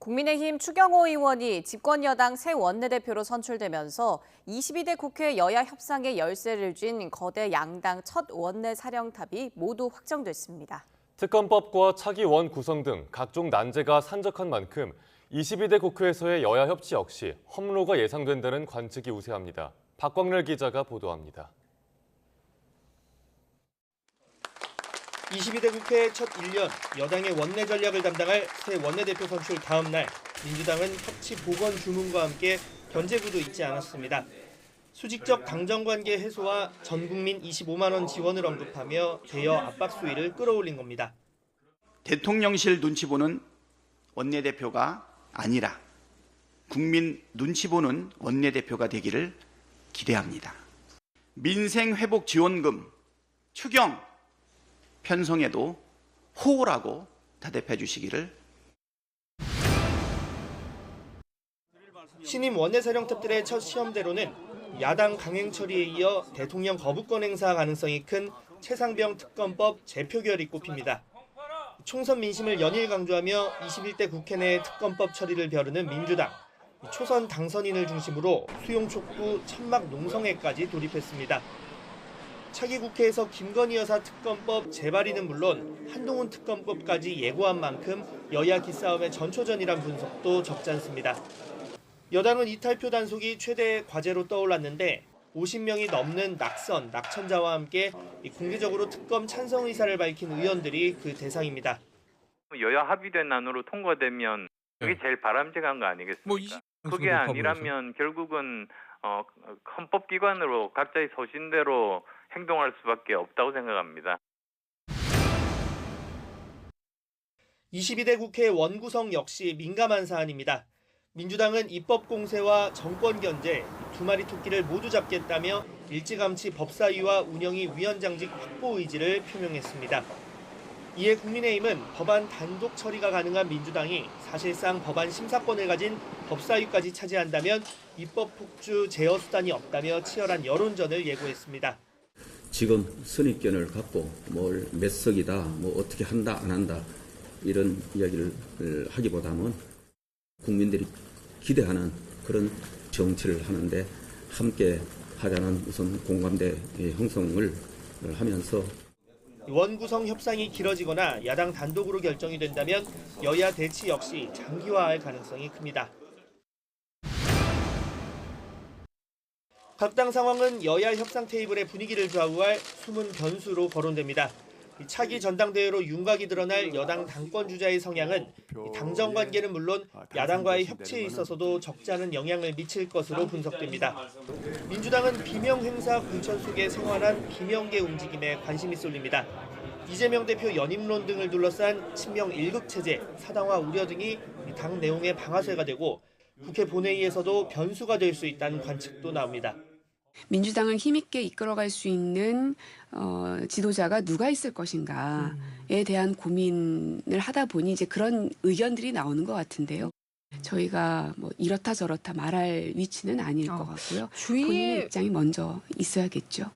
국민의힘 추경호 의원이 집권 여당 새 원내대표로 선출되면서 22대 국회 여야 협상에 열쇠를 쥔 거대 양당 첫 원내 사령탑이 모두 확정됐습니다. 특검법과 차기 원 구성 등 각종 난제가 산적한 만큼 22대 국회에서의 여야 협치 역시 험로가 예상된다는 관측이 우세합니다. 박광렬 기자가 보도합니다. 22대 국회 첫 1년 여당의 원내 전략을 담당할 새 원내대표 선출 다음 날 민주당은 협치 보건 주문과 함께 견제구도 잊지 않았습니다. 수직적 당정관계 해소와 전 국민 25만 원 지원을 언급하며 대여 압박 수위를 끌어올린 겁니다. 대통령실 눈치 보는 원내대표가 아니라 국민 눈치 보는 원내대표가 되기를 기대합니다. 민생회복지원금, 추경, 편성에도 호우라고 대답해 주시기를. 신임 원내사령탑들의 첫 시험대로는 야당 강행 처리에 이어 대통령 거부권 행사 가능성이 큰 최상병 특검법 재표결이 꼽힙니다. 총선 민심을 연일 강조하며 21대 국회 내 특검법 처리를 벼르는 민주당. 초선 당선인을 중심으로 수용 촉구, 천막 농성회까지 돌입했습니다. 차기 국회에서 김건희 여사 특검법 재발의는 물론 한동훈 특검법까지 예고한 만큼 여야 기싸움의 전초전이란 분석도 적지 않습니다. 여당은 이탈표 단속이 최대의 과제로 떠올랐는데 50명이 넘는 낙선, 낙천자와 함께 공개적으로 특검 찬성 의사를 밝힌 의원들이 그 대상입니다. 여야 합의된 안으로 통과되면 그게 제일 바람직한 거 아니겠습니까? 그게 아니라면 결국은 헌법기관으로 각자의 소신대로 행동할 수밖에 없다고 생각합니다. 22대 국회 원구성 역시 민감한 사안입니다. 민주당은 입법 공세와 정권 견제, 두 마리 토끼를 모두 잡겠다며 일찌감치 법사위와 운영위 위원장직 확보 의지를 표명했습니다. 이에 국민의힘은 법안 단독 처리가 가능한 민주당이 사실상 법안 심사권을 가진 법사위까지 차지한다면 입법 폭주 제어 수단이 없다며 치열한 여론전을 예고했습니다. 지금 선입견을 갖고 몇 석이다, 어떻게 한다, 안 한다 이런 이야기를 하기보다는 국민들이 기대하는 그런 정치를 하는데 함께 하자는 우선 공감대 형성을 하면서 원구성 협상이 길어지거나 야당 단독으로 결정이 된다면 여야 대치 역시 장기화할 가능성이 큽니다. 각 당 상황은 여야 협상 테이블의 분위기를 좌우할 숨은 변수로 거론됩니다. 차기 전당대회로 윤곽이 드러날 여당 당권 주자의 성향은 당정 관계는 물론 야당과의 협치에 있어서도 적지 않은 영향을 미칠 것으로 분석됩니다. 민주당은 비명 행사 공천 속에 생활한 비명계 움직임에 관심이 쏠립니다. 이재명 대표 연임론 등을 둘러싼 친명 1급 체제, 사당화 우려 등이 당 내용의 방아쇠가 되고 국회 본회의에서도 변수가 될 수 있다는 관측도 나옵니다. 민주당을 힘있게 이끌어갈 수 있는 지도자가 누가 있을 것인가에 대한 고민을 하다 보니 이제 그런 의견들이 나오는 것 같은데요. 저희가 이렇다 저렇다 말할 위치는 아닐 것 같고요. 본인의 입장이 먼저 있어야겠죠.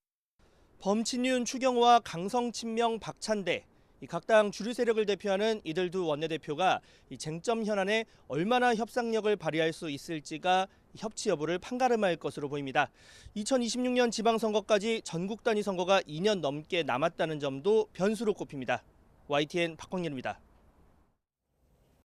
범친윤 추경호와 강성친명 박찬대, 각 당 주류 세력을 대표하는 이들 두 원내대표가 쟁점 현안에 얼마나 협상력을 발휘할 수 있을지가 협치 여부를 판가름할 것으로 보입니다. 2026년 지방선거까지 전국 단위 선거가 2년 넘게 남았다는 점도 변수로 꼽힙니다. YTN 박광렬입니다.